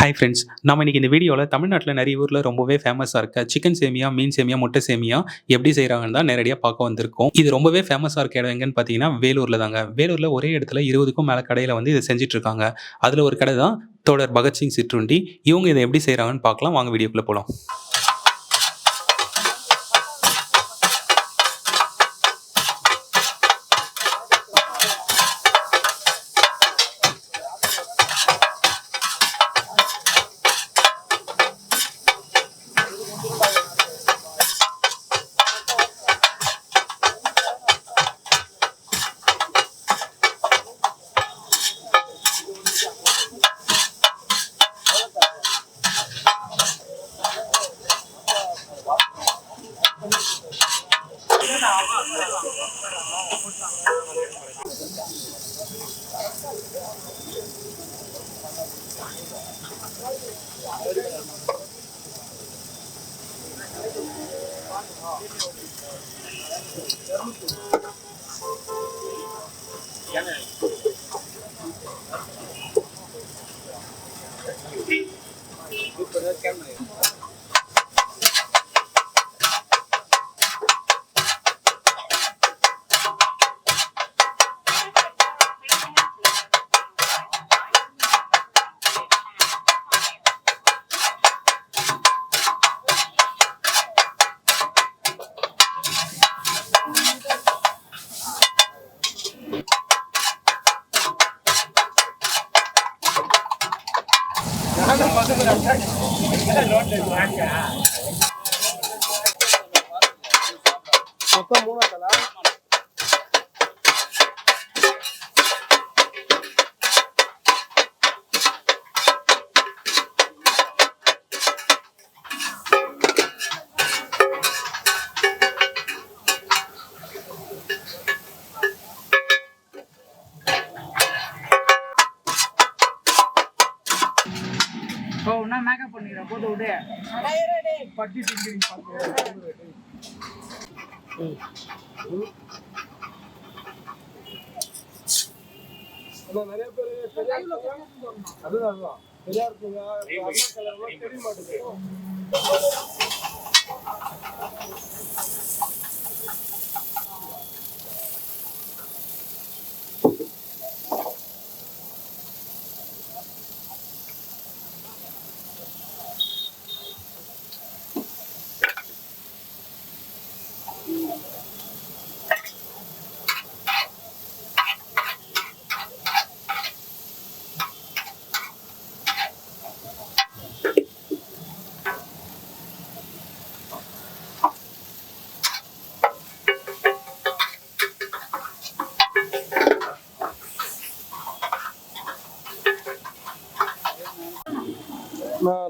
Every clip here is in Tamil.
Hi friends. நம்ம இன்னைக்கு இந்த வீடியோல தமிழ்நாட்டுல நெறைய ஊர்ல ரொம்பவே ஃபேமஸா இருக்க சிக்கன் சேமியா, மீன் சேமியா, முட்டை சேமியா எப்படி செய்றாங்கன்னு தான் நேரடியா பார்க்க வந்திருக்கோம். இது ரொம்பவே ஃபேமஸா இருக்க இடம் எங்கன்னு பார்த்தீங்கன்னா, வேலூர்ல தாங்க. வேலூர்ல ஒரே இடத்துல 20க்கும் மேல கடையில வந்து இத செஞ்சுட்டு இருக்காங்க. அதுல ஒரு கடை தான் தோழர் பகத்சிங் சிற்றுண்டி. இவங்க இத எப்படி செய்றாங்கன்னு பார்க்கலாம். வாங்க வீடியோக்குள்ள போலாம். மொத்தம் 3 தலை. என்ன மேக்கப் பண்ணிக்கிறேன் போட்டு விடு பட்டி டிங்கிரிங் பார்த்து நிறைய பேர் அதுதான் பெரியார் பூங்கா அண்ணா கலர்லாம் தெரிய மாட்டேங்குது.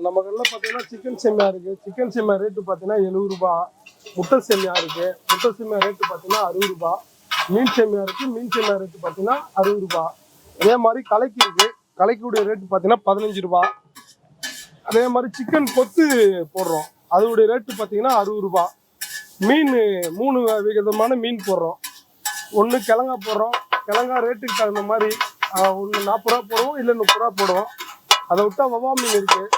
நம்ம கடையில் பார்த்தீங்கன்னா சிக்கன் சேமியா இருக்குது. சிக்கன் சேமியா ரேட்டு பார்த்தீங்கன்னா 70 ரூபா. முட்டை சேமியா இருக்குது. முட்டை சேமியா ரேட்டு பார்த்தீங்கன்னா 60 ரூபா. மீன் சேமியா இருக்குது. மீன் சேமியா ரேட்டு பார்த்தீங்கன்னா 60 ரூபா. அதே மாதிரி கலைக்கு இருக்குது. கலைக்குடைய ரேட்டு பார்த்தீங்கன்னா 15 ரூபா. அதே மாதிரி சிக்கன் கொத்து போடுறோம், அதோடைய ரேட்டு பார்த்தீங்கன்னா 60 ரூபா. மீன் 3 விதமான மீன் போடுறோம். ஒன்று கிழங்கா போடுறோம். கிழங்கா ரேட்டுக்கு தகுந்த மாதிரி ஒன்று 40 ரூபா போடுவோம், இல்லை 30 ரூபா போடுவோம். அதை விட்டா வவா மீன் இருக்குது.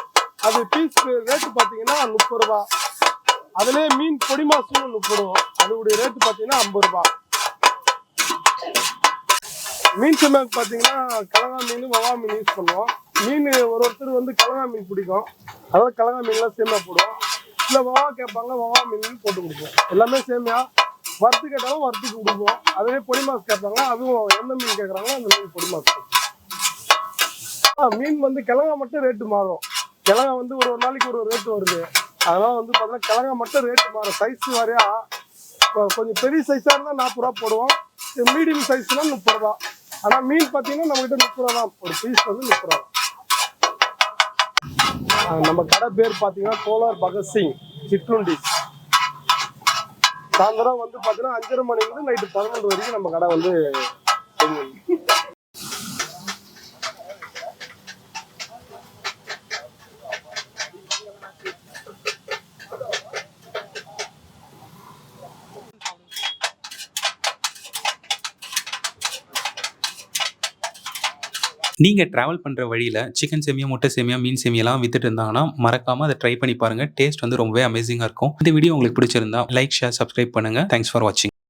அது பீஸ் ரேட்டு பார்த்தீங்கன்னா 30 ரூபா. அதுலேயே மீன் பொடி மாசுன்னு ஒன்று போடுவோம், அதோடைய ரேட்டு பார்த்தீங்கன்னா 50 ரூபா. மீன் சேமியாவுக்கு பார்த்தீங்கன்னா கிழங்கா மீன் வவா மீன் யூஸ் பண்ணுவோம். மீன் ஒருத்தர் வந்து கிழங்கா மீன் பிடிக்கும், அதாவது கிழங்கா மீன்லாம் சேமியா போடுவோம். இல்லை வவா கேட்பாங்க, வவா மீன் போட்டு கொடுப்போம். எல்லாமே சேமியா. வறுத்து கேட்டாலும் வறுத்துக்கு கொடுப்போம். அதுவே பொடி மாசு கேட்பாங்க, அதுவும் எந்த மீன் கேட்குறாங்களோ அந்த மீன் பொடி மாசு. மீன் வந்து கிழங்கா மட்டும் ரேட்டு மாறும். கிழங்கா வந்து ஒரு நாளைக்கு ஒரு ரேட்டு வருது. அதனால வந்து பார்த்தீங்கன்னா கிழங்கா மட்டும் ரேட்டு மாறும். சைஸ் வரையா கொஞ்சம் பெரிய சைஸாக இருந்தால் 40 ரூபா போடுவோம். மீடியம் சைஸ்லாம் 30 ரூபா. ஆனால் மீன் பார்த்தீங்கன்னா நம்மகிட்ட 30 ரூபா தான். ஒரு பீஸ் வந்து 30 ரூபா. நம்ம கடை பேர் பார்த்தீங்கன்னா தோழர் பகத்சிங் சிற்றுண்டி. சாயந்தரம் வந்து பார்த்தீங்கன்னா 5:30 மணிலேருந்து நைட்டு 11 வரைக்கும் நம்ம கடை வந்து நீங்க டிராவல் பண்ற வழியில சிக்கன் சேமியா, முட்டை சேமியா, மீன் சேமியாலாம் வித்துட்டு இருந்தாங்கன்னா, மறக்காம அத ட்ரை பண்ணி பாருங்க. டேஸ்ட் வந்து ரொம்பவே அமேசிங்கா இருக்கும். இந்த வீடியோ உங்களுக்கு பிடிச்சிருந்தா லைக், ஷேர், சப்ஸ்கிரைப் பண்ணுங்க. தேங்க்ஸ் ஃபார் வாட்சிங்.